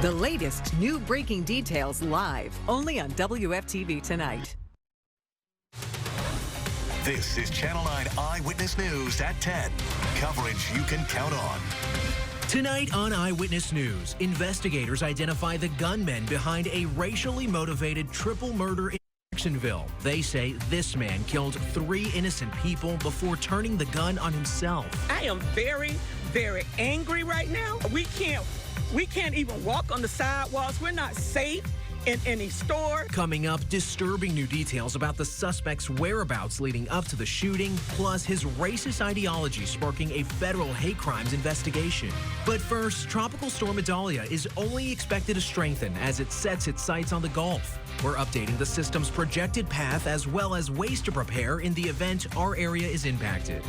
The latest new breaking details live only on WFTV tonight. This is Channel 9 Eyewitness News at 10. Coverage you can count on. Tonight on Eyewitness News, investigators identify the gunmen behind a racially motivated triple murder in Jacksonville. They say this man killed 3 innocent people before turning the gun on himself. I am very, very angry right now. We can't even walk on the sidewalks. We're not safe in any store. Coming up, disturbing new details about the suspect's whereabouts leading up to the shooting, plus his racist ideology sparking a federal hate crimes investigation. But first, Tropical Storm Adalia is only expected to strengthen as it sets its sights on the Gulf. We're updating the system's projected path as well as ways to prepare in the event our area is impacted.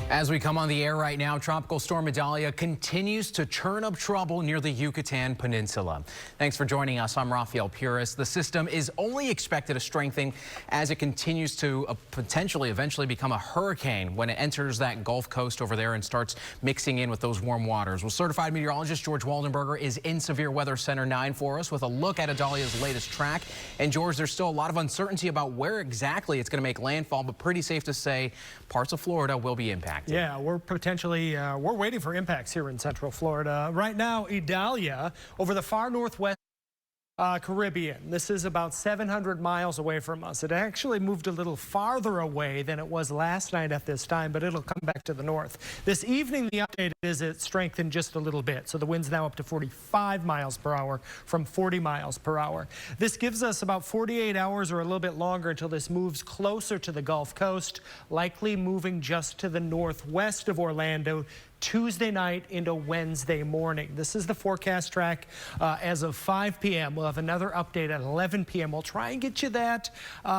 As we come on the air right now, Tropical Storm Adalia continues to churn up trouble near the Yucatan Peninsula. Thanks for joining us. I'm Rafael Puris. The system is only expected to strengthen as it continues to potentially eventually become a hurricane when it enters that Gulf Coast over there and starts mixing in with those warm waters. Well, certified meteorologist George Waldenberger is in Severe Weather Center 9 for us with a look at Adalia's latest track. And George, there's still a lot of uncertainty about where exactly it's going to make landfall, but pretty safe to say parts of Florida will be impacted. Yeah, we're waiting for impacts here in Central Florida. Right now, Adalia over the far northwest Caribbean. This is about 700 miles away from us. It actually moved a little farther away than it was last night at this time, but it'll come back to the north. This evening, the update is it strengthened just a little bit. So the wind's now up to 45 miles per hour from 40 miles per hour. This gives us about 48 hours or a little bit longer until this moves closer to the Gulf Coast, likely moving just to the northwest of Orlando Tuesday night into Wednesday morning. This is the forecast track as of 5 p.m. We'll have another update at 11 p.m. We'll try and get you that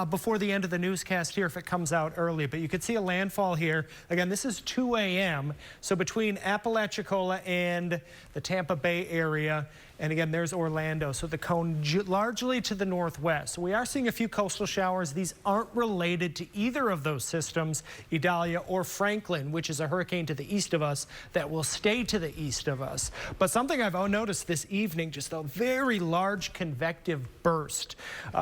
before the end of the newscast here if it comes out early. But you can see a landfall here. Again, this is 2 a.m. So between Apalachicola and the Tampa Bay area. And again, there's Orlando, so the cone largely to the northwest. So we are seeing a few coastal showers. These aren't related to either of those systems, Adalia or Franklin, which is a hurricane to the east of us that will stay to the east of us. But something I've noticed this evening, just a very large convective burst.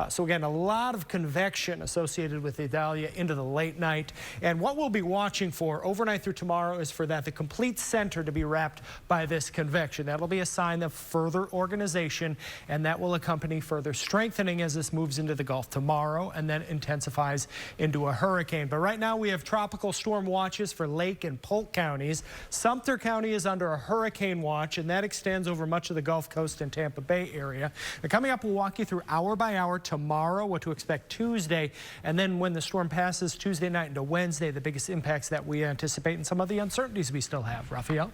So again, a lot of convection associated with Adalia into the late night. And what we'll be watching for overnight through tomorrow is for the complete center to be wrapped by this convection. That'll be a sign of further organization, and that will accompany further strengthening as this moves into the Gulf tomorrow and then intensifies into a hurricane. But right now we have tropical storm watches for Lake and Polk counties. Sumter County is under a hurricane watch, and that extends over much of the Gulf Coast and Tampa Bay area. And coming up, we'll walk you through hour by hour tomorrow, what to expect Tuesday, and then when the storm passes Tuesday night into Wednesday, the biggest impacts that we anticipate and some of the uncertainties we still have. Raphael?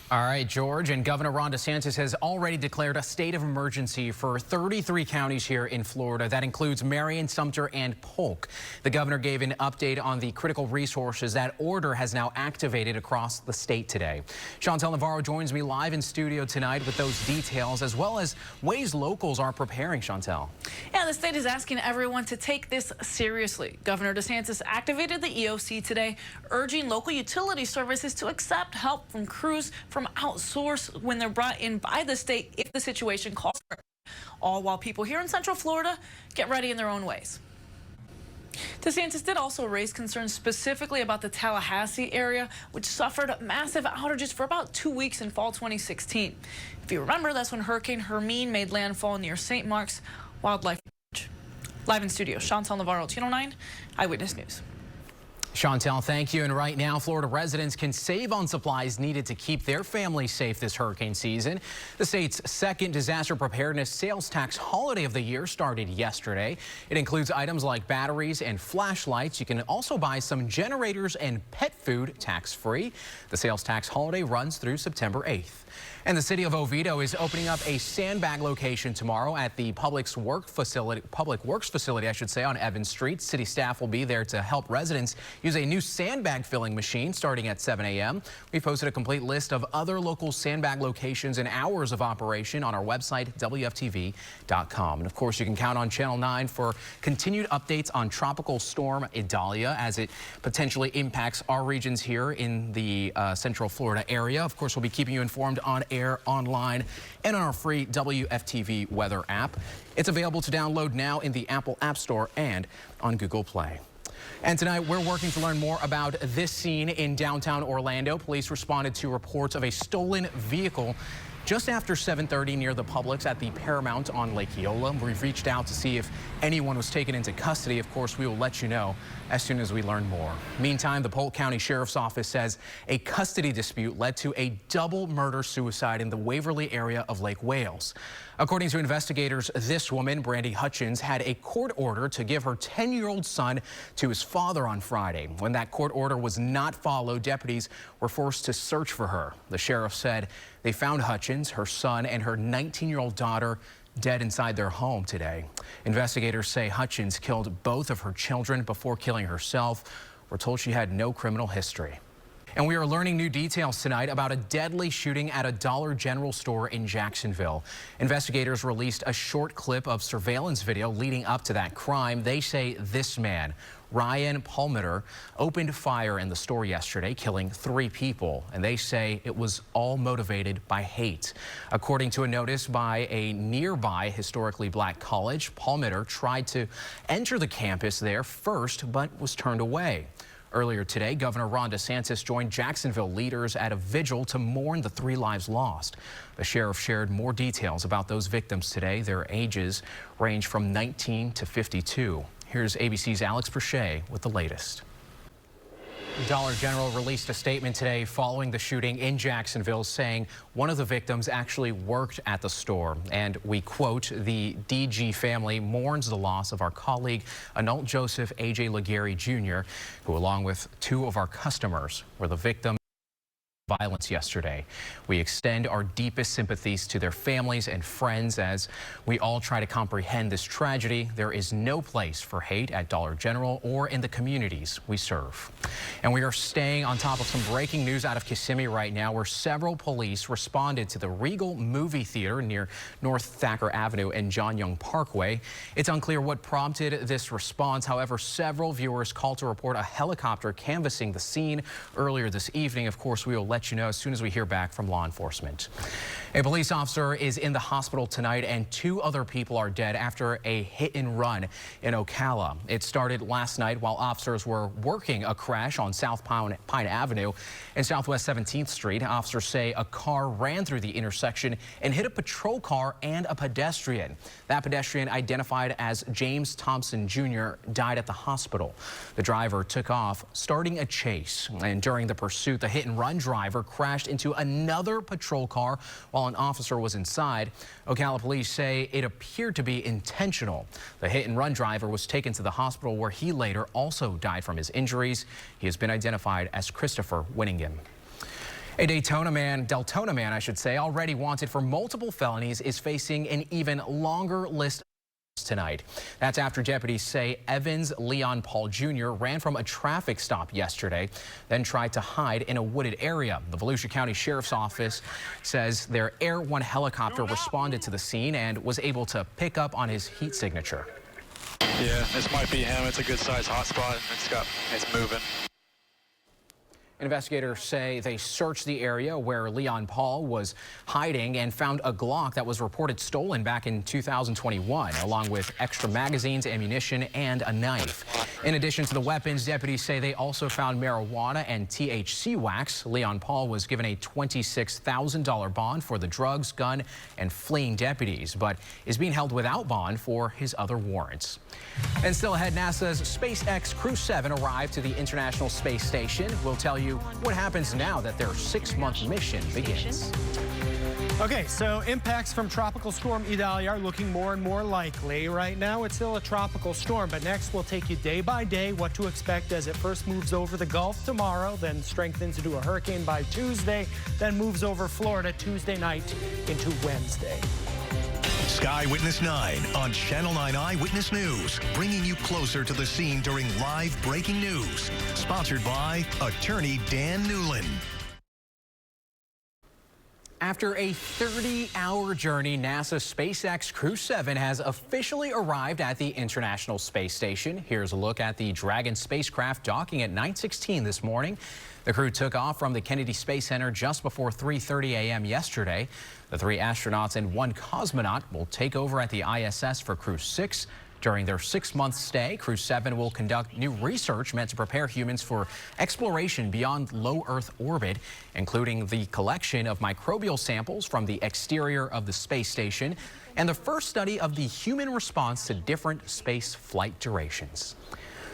All right, George, and Governor Ron DeSantis has already declared a state of emergency for 33 counties here in Florida. That includes Marion, Sumter, and Polk. The governor gave an update on the critical resources that order has now activated across the state today. Chantel Navarro joins me live in studio tonight with those details, as well as ways locals are preparing, Chantel. Yeah, the state is asking everyone to take this seriously. Governor DeSantis activated the EOC today, urging local utility services to accept help from crews from outsource when they're brought in by the state if the situation calls for it. All while people here in Central Florida get ready in their own ways. DeSantis did also raise concerns specifically about the Tallahassee area, which suffered massive outages for about 2 weeks in fall 2016. If you remember, that's when Hurricane Hermine made landfall near St. Mark's Wildlife Refuge. Live in studio, Chantel Navarro, Channel 9 Eyewitness News. Chantel, thank you. And right now, Florida residents can save on supplies needed to keep their families safe this hurricane season. The state's second disaster preparedness sales tax holiday of the year started yesterday. It includes items like batteries and flashlights. You can also buy some generators and pet food tax-free. The sales tax holiday runs through September 8th. And the city of Oviedo is opening up a sandbag location tomorrow at the Public Works facility, on Evans Street. City staff will be there to help residents use a new sandbag filling machine starting at 7 a.m. We posted a complete list of other local sandbag locations and hours of operation on our website, WFTV.com. And of course, you can count on Channel 9 for continued updates on Tropical Storm Adalia as it potentially impacts our regions here in the Central Florida area. Of course, we'll be keeping you informed on air air, online, and on our free WFTV weather app. It's available to download now in the Apple App Store and on Google Play. And tonight, we're working to learn more about this scene in downtown Orlando. Police responded to reports of a stolen vehicle just after 7:30 near the Publix at the Paramount on Lake Eola. We've reached out to see if anyone was taken into custody. Of course, we will let you know as soon as we learn more. Meantime, the Polk County Sheriff's Office says a custody dispute led to a double murder-suicide in the Waverly area of Lake Wales. According to investigators, this woman, Brandy Hutchins, had a court order to give her 10-year-old son to his father on Friday. When that court order was not followed, deputies were forced to search for her. The sheriff said they found Hutchins, her son, and her 19-year-old daughter dead inside their home today. Investigators say Hutchins killed both of her children before killing herself. We're told she had no criminal history. And we are learning new details tonight about a deadly shooting at a Dollar General store in Jacksonville. Investigators released a short clip of surveillance video leading up to that crime. They say this man, Ryan Palmeter, opened fire in the store yesterday, killing 3 people. And they say it was all motivated by hate. According to a notice by a nearby historically black college, Palmeter tried to enter the campus there first, but was turned away. Earlier today, Governor Ron DeSantis joined Jacksonville leaders at a vigil to mourn the 3 lives lost. The sheriff shared more details about those victims today. Their ages range from 19 to 52. Here's ABC's Alex Perche with the latest. Dollar General released a statement today following the shooting in Jacksonville, saying one of the victims actually worked at the store. And we quote, "The DG family mourns the loss of our colleague, Anult Joseph A.J. Legary Jr., who, along with 2 of our customers, were the victims of violence yesterday. We extend our deepest sympathies to their families and friends as we all try to comprehend this tragedy. There is no place for hate at Dollar General or in the communities we serve." And we are staying on top of some breaking news out of Kissimmee right now, where several police responded to the Regal movie theater near North Thacker Avenue and John Young Parkway. It's unclear what prompted this response. However, several viewers called to report a helicopter canvassing the scene earlier this evening. Of course, we will let you know as soon as we hear back from law enforcement. A police officer is in the hospital tonight, and 2 other people are dead after a hit and run in Ocala. It started last night while officers were working a crash on South Pine Avenue and Southwest 17th Street. Officers say a car ran through the intersection and hit a patrol car and a pedestrian. That pedestrian, identified as James Thompson Jr., died at the hospital. The driver took off, starting a chase. And during the pursuit, the hit and run driver crashed into another patrol car while an officer was inside. Ocala police say it appeared to be intentional. The hit and run driver was taken to the hospital, where he later also died from his injuries. He has been identified as Christopher Winningham. A Deltona man, already wanted for multiple felonies, is facing an even longer list tonight. That's after deputies say Evans Leon Paul Jr. ran from a traffic stop yesterday, then tried to hide in a wooded area. The Volusia County Sheriff's Office says their Air 1 helicopter responded to the scene and was able to pick up on his heat signature. Yeah, this might be him. It's a good sized hotspot. It's moving. Investigators say they searched the area where Leon Paul was hiding and found a Glock that was reported stolen back in 2021, along with extra magazines, ammunition, and a knife. In addition to the weapons, deputies say they also found marijuana and THC wax. Leon Paul was given a $26,000 bond for the drugs, gun, and fleeing deputies, but is being held without bond for his other warrants. And still ahead, NASA's SpaceX Crew 7 arrived to the International Space Station. We'll tell you what happens now that their 6-month mission begins. Okay, so impacts from Tropical Storm Adalia are looking more and more likely. Right now, it's still a tropical storm, but next we'll take you day by day what to expect as it first moves over the Gulf tomorrow, then strengthens into a hurricane by Tuesday, then moves over Florida Tuesday night into Wednesday. Sky Witness 9 on Channel 9 Eyewitness News, bringing you closer to the scene during live breaking news. Sponsored by attorney Dan Newland. After a 30-hour journey, NASA's SpaceX Crew 7 has officially arrived at the International Space Station. Here's a look at the Dragon spacecraft docking at 9:16 this morning. The crew took off from the Kennedy Space Center just before 3:30 a.m. yesterday. The 3 astronauts and 1 cosmonaut will take over at the ISS for Crew 6. During their 6-month stay, Crew 7 will conduct new research meant to prepare humans for exploration beyond low Earth orbit, including the collection of microbial samples from the exterior of the space station and the first study of the human response to different space flight durations.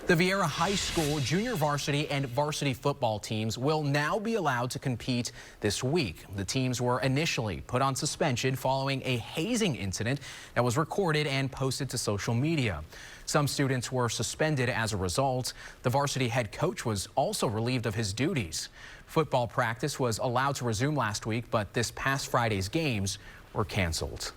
The Viera High School junior varsity and varsity football teams will now be allowed to compete this week. The teams were initially put on suspension following a hazing incident that was recorded and posted to social media. Some students were suspended as a result. The varsity head coach was also relieved of his duties. Football practice was allowed to resume last week, but this past Friday's games were canceled.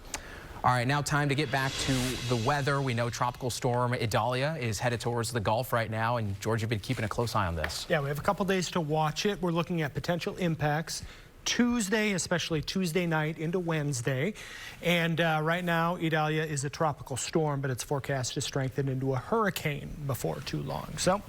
All right, now time to get back to the weather. We know Tropical Storm Adalia is headed towards the Gulf right now, and George, you've been keeping a close eye on this. Yeah, we have a couple days to watch it. We're looking at potential impacts Tuesday, especially Tuesday night into Wednesday. And right now, Adalia is a tropical storm, but it's forecast to strengthen into a hurricane before too long. So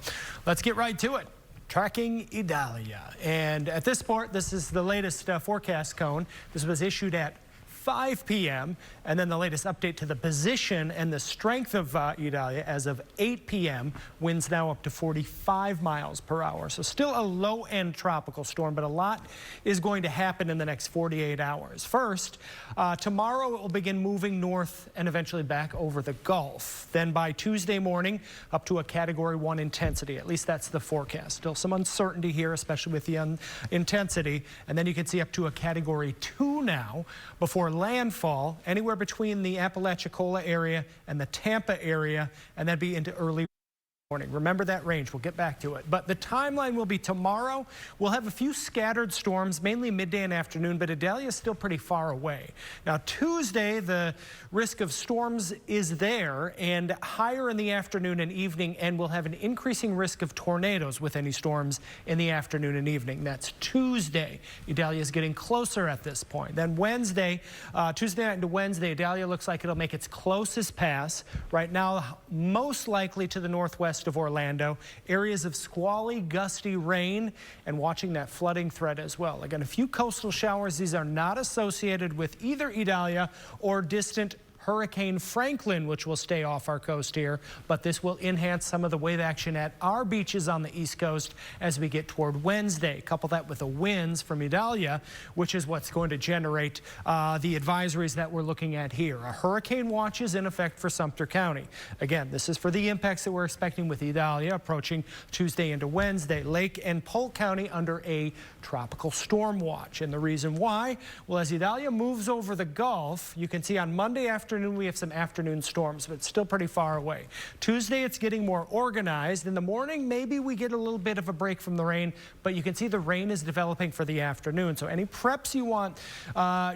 let's get right to it. Tracking Adalia. And at this point, this is the latest forecast cone. This was issued at 5 p.m. and then the latest update to the position and the strength of Adalia as of 8 p.m. Winds now up to 45 miles per hour. So still a low-end tropical storm, but a lot is going to happen in the next 48 hours. First, tomorrow it will begin moving north and eventually back over the Gulf. Then by Tuesday morning, up to a Category 1 intensity. At least that's the forecast. Still some uncertainty here, especially with the intensity. And then you can see up to a Category 2 now before landfall anywhere between the Apalachicola area and the Tampa area, and that'd be into early morning. Remember that range. We'll get back to it. But the timeline will be tomorrow. We'll have a few scattered storms, mainly midday and afternoon, but Adalia is still pretty far away. Now, Tuesday, the risk of storms is there and higher in the afternoon and evening, and we'll have an increasing risk of tornadoes with any storms in the afternoon and evening. That's Tuesday. Adalia is getting closer at this point. Then Wednesday, Tuesday night into Wednesday, Adalia looks like it'll make its closest pass. Right now, most likely to the northwest of Orlando, areas of squally, gusty rain, and watching that flooding threat as well. Again, a few coastal showers. These are not associated with either Adalia or distant Hurricane Franklin, which will stay off our coast here, but this will enhance some of the wave action at our beaches on the East Coast as we get toward Wednesday. Couple that with the winds from Adalia, which is what's going to generate the advisories that we're looking at here. A hurricane watch is in effect for Sumter County. Again, this is for the impacts that we're expecting with Adalia approaching Tuesday into Wednesday. Lake and Polk County under a tropical storm watch. And the reason why? Well, as Adalia moves over the Gulf, you can see on Monday afternoon we have some afternoon storms, but it's still pretty far away. Tuesday, it's getting more organized. In the morning, maybe we get a little bit of a break from the rain, but you can see the rain is developing for the afternoon. So any preps you want,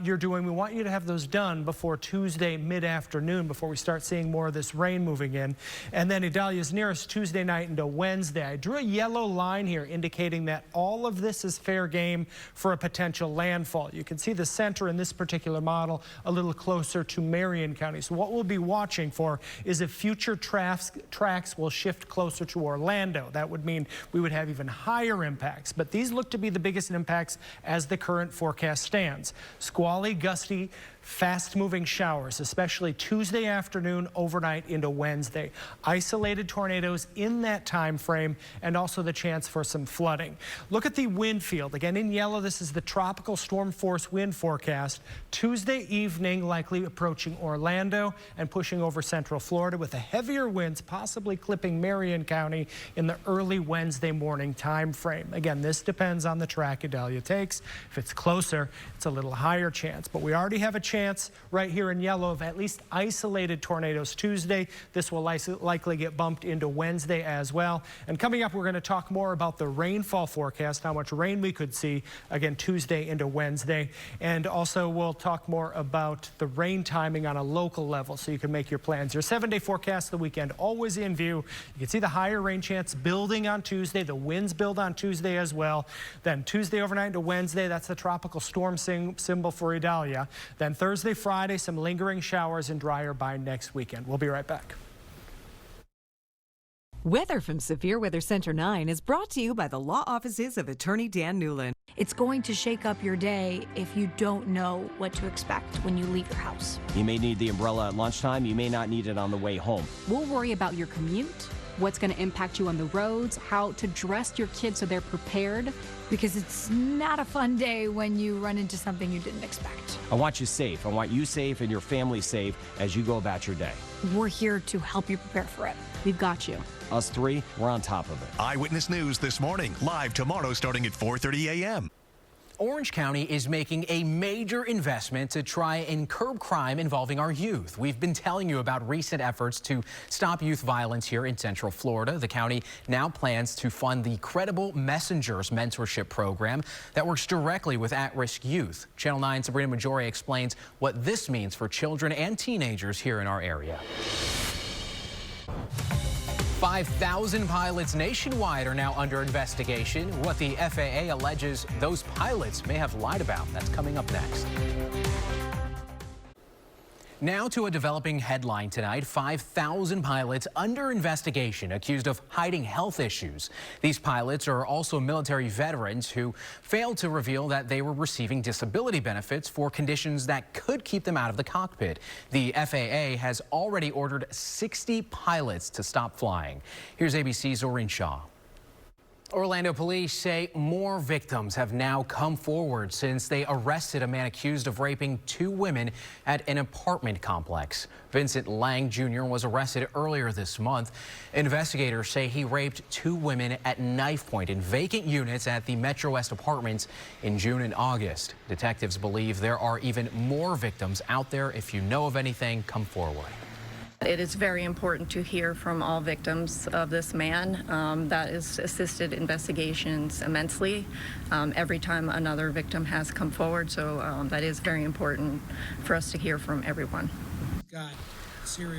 you're doing, we want you to have those done before Tuesday mid-afternoon, before we start seeing more of this rain moving in. And then Adalia's nearest Tuesday night into Wednesday. I drew a yellow line here indicating that all of this is fair game for a potential landfall. You can see the center in this particular model a little closer to Marion County. So what we'll be watching for is if future tracks will shift closer to Orlando. That would mean we would have even higher impacts. But these look to be the biggest impacts as the current forecast stands. Squally, gusty, fast-moving showers, especially Tuesday afternoon, overnight into Wednesday. Isolated tornadoes in that time frame, and also the chance for some flooding. Look at the wind field. Again, in yellow, this is the tropical storm force wind forecast. Tuesday evening, likely approaching Orlando and pushing over central Florida with the heavier winds possibly clipping Marion County in the early Wednesday morning time frame. Again, this depends on the track Adalia takes. If it's closer, it's a little higher chance, but we already have a chance right here in yellow of at least isolated tornadoes Tuesday. This will likely get bumped into Wednesday as well. And coming up, we're going to talk more about the rainfall forecast, how much rain we could see again Tuesday into Wednesday. And also we'll talk more about the rain timing on a local level so you can make your plans. Your 7-day forecast of the weekend always in view. You can see the higher rain chance building on Tuesday. The winds build on Tuesday as well. Then Tuesday overnight into Wednesday, that's the tropical storm symbol for Adalia. Then Thursday, Friday, some lingering showers and drier by next weekend. We'll be right back. Weather from Severe Weather Center 9 is brought to you by the law offices of Attorney Dan Newland. It's going to shake up your day if you don't know what to expect when you leave your house. You may need the umbrella at lunchtime. You may not need it on the way home. We'll worry about your commute, what's going to impact you on the roads, how to dress your kids so they're prepared. Because it's not a fun day when you run into something you didn't expect. I want you safe. I want you safe and your family safe as you go about your day. We're here to help you prepare for it. We've got you. Us three, we're on top of it. Eyewitness News this morning, live tomorrow starting at 4:30 a.m. Orange County is making a major investment to try and curb crime involving our youth. We've been telling you about recent efforts to stop youth violence here in Central Florida. The county now plans to fund the Credible Messengers mentorship program that works directly with at-risk youth. Channel 9's Sabrina Majore explains what this means for children and teenagers here in our area. 5,000 pilots nationwide are now under investigation. What the FAA alleges those pilots may have lied about. That's coming up next. Now to a developing headline tonight. 5,000 pilots under investigation accused of hiding health issues. These pilots are also military veterans who failed to reveal that they were receiving disability benefits for conditions that could keep them out of the cockpit. The FAA has already ordered 60 pilots to stop flying. Here's ABC's Zorin Shah. Orlando police say more victims have now come forward since they arrested a man accused of raping 2 women at an apartment complex. Vincent Lang Jr. was arrested earlier this month. Investigators say he raped 2 women at knife point in vacant units at the Metro West Apartments in June and August. Detectives believe there are even more victims out there. If you know of anything, come forward. It is very important to hear from all victims of this man. That has assisted investigations immensely every time another victim has come forward. So that is very important for us to hear from everyone.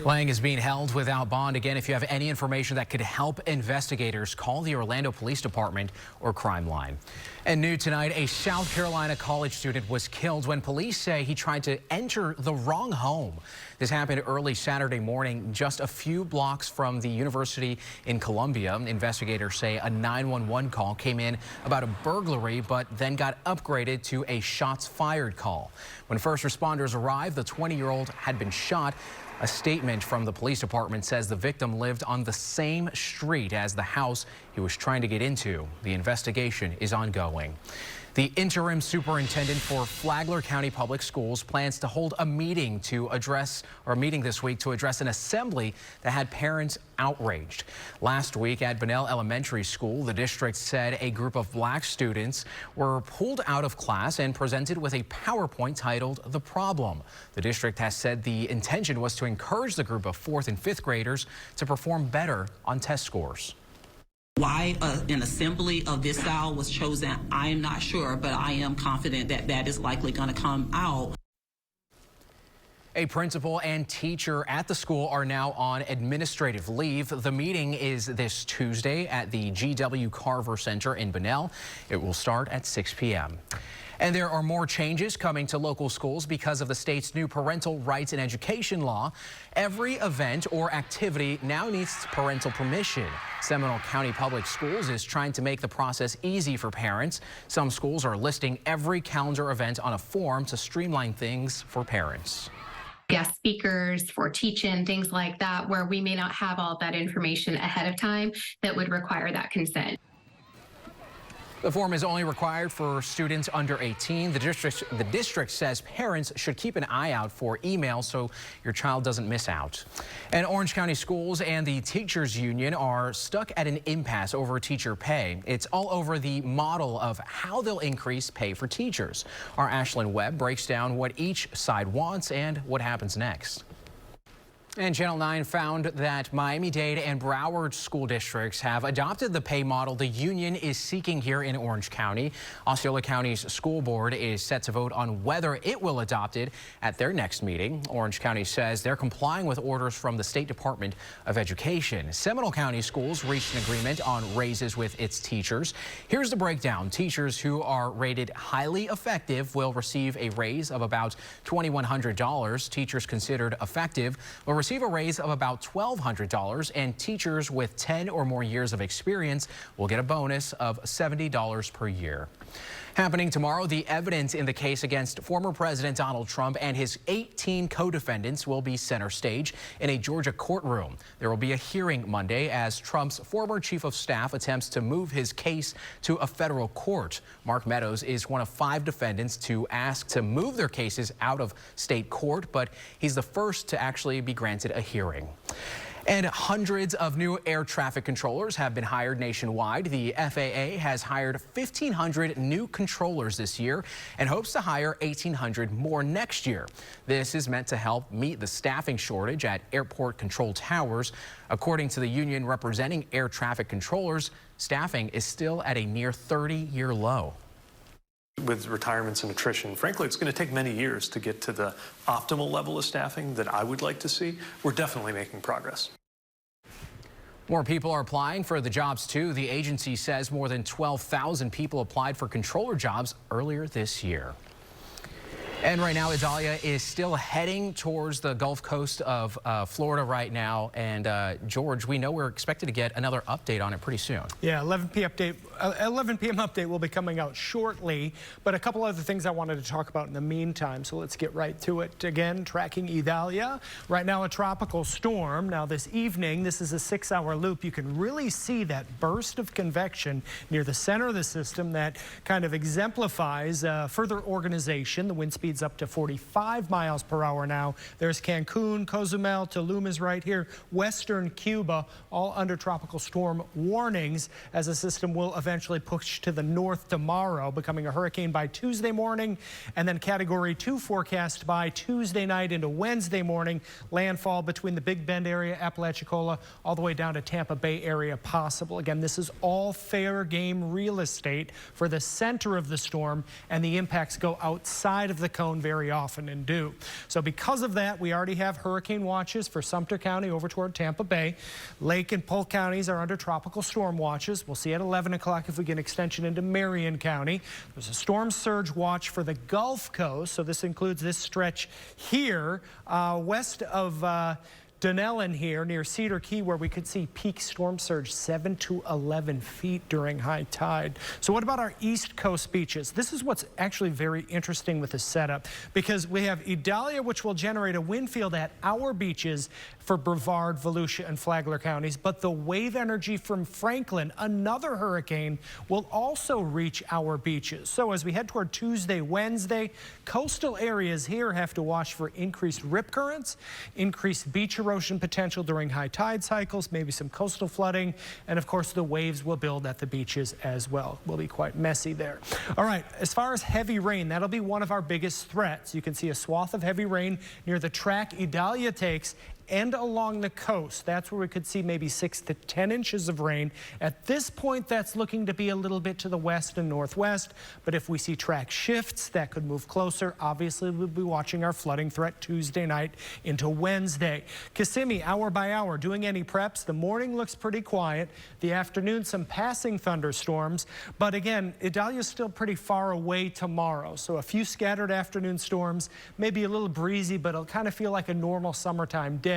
Lang is being held without bond. Again, if you have any information that could help investigators, call the Orlando Police Department or Crime Line. And new tonight, a South Carolina college student was killed when police say he tried to enter the wrong home. This happened early Saturday morning, just a few blocks from the university in Columbia. Investigators say a 911 call came in about a burglary, but then got upgraded to a shots fired call. When first responders arrived, the 20-year-old had been shot. A statement from the police department says the victim lived on the same street as the house he was trying to get into. The investigation is ongoing. The interim superintendent for Flagler County Public Schools plans to hold a meeting this week to address an assembly that had parents outraged. Last week at Bunnell Elementary School, the district said a group of black students were pulled out of class and presented with a PowerPoint titled "The Problem." The district has said the intention was to encourage the group of 4th and 5th graders to perform better on test scores. Why an assembly of this style was chosen, I am not sure, but I am confident that that is likely going to come out. A principal and teacher at the school are now on administrative leave. The meeting is this Tuesday at the G.W. Carver Center in Bunnell. It will start at 6 p.m. And there are more changes coming to local schools because of the state's new parental rights and education law. Every event or activity now needs parental permission. Seminole County Public Schools is trying to make the process easy for parents. Some schools are listing every calendar event on a form to streamline things for parents. Guest speakers for teach-in, things like that, where we may not have all that information ahead of time that would require that consent. The form is only required for students under 18. The district says parents should keep an eye out for emails so your child doesn't miss out. And Orange County schools and the teachers union are stuck at an impasse over teacher pay. It's all over the model of how they'll increase pay for teachers. Our Ashlyn Webb breaks down what each side wants and what happens next. And Channel 9 found that Miami-Dade and Broward school districts have adopted the pay model the union is seeking here in Orange County. Osceola County's school board is set to vote on whether it will adopt it at their next meeting. Orange County says they're complying with orders from the State Department of Education. Seminole County schools reached an agreement on raises with its teachers. Here's the breakdown. Teachers who are rated highly effective will receive a raise of about $2,100. Teachers considered effective will receive a raise of about $1,200, and teachers with 10 or more years of experience will get a bonus of $70 per year. Happening tomorrow, the evidence in the case against former President Donald Trump and his 18 co-defendants will be center stage in a Georgia courtroom. There will be a hearing Monday as Trump's former chief of staff attempts to move his case to a federal court. Mark Meadows is one of 5 defendants to ask to move their cases out of state court, but he's the first to actually be granted a hearing. And hundreds of new air traffic controllers have been hired nationwide. The FAA has hired 1,500 new controllers this year and hopes to hire 1,800 more next year. This is meant to help meet the staffing shortage at airport control towers. According to the union representing air traffic controllers, staffing is still at a near 30-year low. With retirements and attrition, frankly, it's going to take many years to get to the optimal level of staffing that I would like to see. We're definitely making progress. More people are applying for the jobs, too. The agency says more than 12,000 people applied for controller jobs earlier this year. And right now, Adalia is still heading towards the Gulf Coast of Florida right now. And George, we know we're expected to get another update on it pretty soon. Yeah, 11 p.m. update will be coming out shortly. But a couple other things I wanted to talk about in the meantime. So let's get right to it. Again, tracking Adalia. Right now, a tropical storm. Now this evening, this is a 6-hour loop. You can really see that burst of convection near the center of the system that kind of exemplifies further organization. The wind speed up to 45 miles per hour now. There's Cancun, Cozumel, Tulum is right here. Western Cuba, all under tropical storm warnings as the system will eventually push to the north tomorrow, becoming a hurricane by Tuesday morning, and then Category 2 forecast by Tuesday night into Wednesday morning. Landfall between the Big Bend area, Apalachicola, all the way down to Tampa Bay area possible. Again, this is all fair game real estate for the center of the storm, and the impacts go outside of the cone very often and do. So because of that, we already have hurricane watches for Sumter County over toward Tampa Bay. Lake and Polk counties are under tropical storm watches. We'll see at 11 o'clock if we get an extension into Marion County. There's a storm surge watch for the Gulf Coast. So this includes this stretch here west of Dunellen here near Cedar Key, where we could see peak storm surge 7 to 11 feet during high tide. So what about our East Coast beaches? This is what's actually very interesting with the setup, because we have Adalia, which will generate a wind field at our beaches for Brevard, Volusia, and Flagler counties, but the wave energy from Franklin, another hurricane, will also reach our beaches. So as we head toward Tuesday, Wednesday, coastal areas here have to watch for increased rip currents, increased beach erosion potential during high tide cycles, maybe some coastal flooding, and of course the waves will build at the beaches as well. Will be quite messy there. All right, as far as heavy rain, that'll be one of our biggest threats. You can see a swath of heavy rain near the track Adalia takes and along the coast. That's where we could see maybe 6 to 10 inches of rain. At this point, that's looking to be a little bit to the west and northwest, but if we see track shifts, that could move closer. Obviously, we'll be watching our flooding threat Tuesday night into Wednesday. Kissimmee, hour by hour, doing any preps? The morning looks pretty quiet. The afternoon, some passing thunderstorms, but again, Adalia is still pretty far away tomorrow, so a few scattered afternoon storms, maybe a little breezy, but it'll kind of feel like a normal summertime day.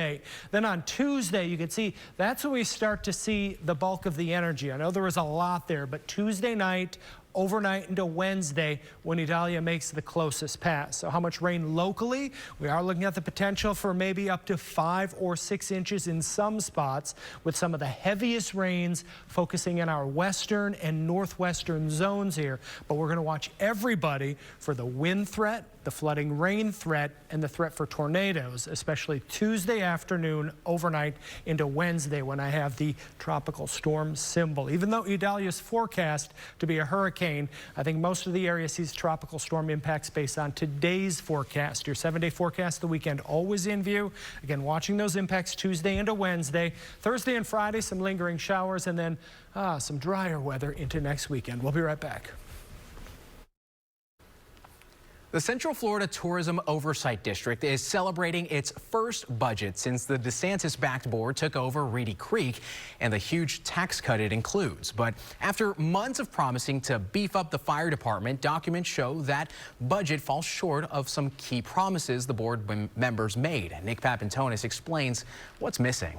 Then on Tuesday, you can see that's when we start to see the bulk of the energy. I know there was a lot there, but Tuesday night, overnight into Wednesday when Adalia makes the closest pass. So how much rain locally? We are looking at the potential for maybe up to 5 or 6 inches in some spots, with some of the heaviest rains focusing in our western and northwestern zones here. But we're going to watch everybody for the wind threat, the flooding rain threat, and the threat for tornadoes, especially Tuesday afternoon, overnight into Wednesday when I have the tropical storm symbol. Even though Idalia is forecast to be a hurricane, I think most of the area sees tropical storm impacts based on today's forecast. Your 7-day forecast the weekend always in view. Again, watching those impacts Tuesday into Wednesday. Thursday and Friday, some lingering showers, and then some drier weather into next weekend. We'll be right back. The Central Florida Tourism Oversight District is celebrating its first budget since the DeSantis-backed board took over Reedy Creek and the huge tax cut it includes. But after months of promising to beef up the fire department, documents show that budget falls short of some key promises the board members made. Nick Papantonis explains what's missing.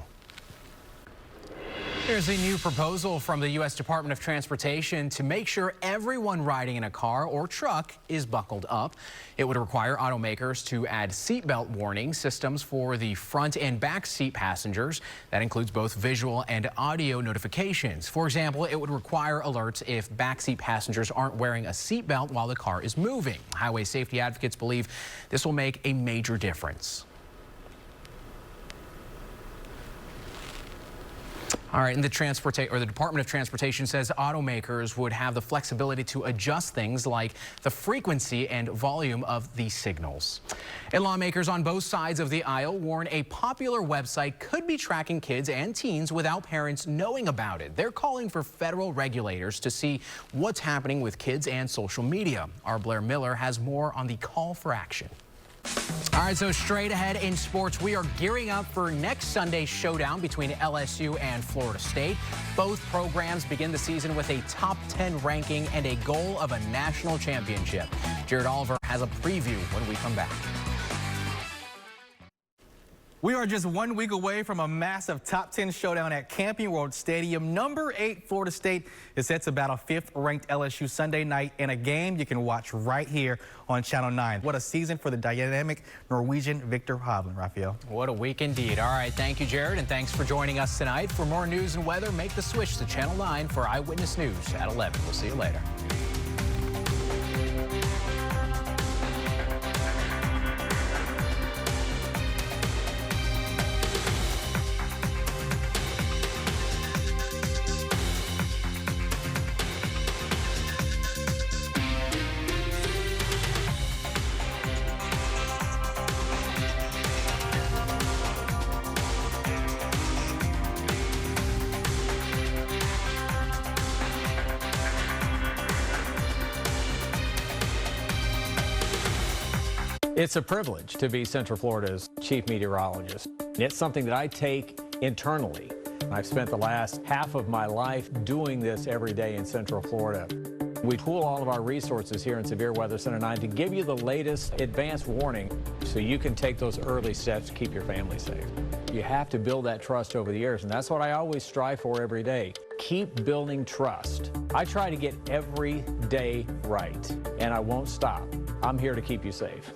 There's a new proposal from the U.S. Department of Transportation to make sure everyone riding in a car or truck is buckled up. It would require automakers to add seatbelt warning systems for the front and back seat passengers. That includes both visual and audio notifications. For example, it would require alerts if backseat passengers aren't wearing a seatbelt while the car is moving. Highway safety advocates believe this will make a major difference. All right, and the Department of Transportation says automakers would have the flexibility to adjust things like the frequency and volume of the signals. And lawmakers on both sides of the aisle warn a popular website could be tracking kids and teens without parents knowing about it. They're calling for federal regulators to see what's happening with kids and social media. Our Blair Miller has more on the call for action. All right, so straight ahead in sports, we are gearing up for next Sunday's showdown between LSU and Florida State. Both programs begin the season with a top 10 ranking and a goal of a national championship. Jared Oliver has a preview when we come back. We are just 1 week away from a massive top 10 showdown at Camping World Stadium. Number 8 Florida State is set to battle 5th-ranked LSU Sunday night in a game you can watch right here on Channel 9. What a season for the dynamic Norwegian Victor Hovland, Raphael. What a week indeed. All right, thank you, Jared, and thanks for joining us tonight. For more news and weather, make the switch to Channel 9 for Eyewitness News at 11. We'll see you later. It's a privilege to be Central Florida's chief meteorologist. It's something that I take internally. I've spent the last half of my life doing this every day in Central Florida. We pool all of our resources here in Severe Weather Center 9 to give you the latest advanced warning so you can take those early steps to keep your family safe. You have to build that trust over the years, and that's what I always strive for every day. Keep building trust. I try to get every day right, and I won't stop. I'm here to keep you safe.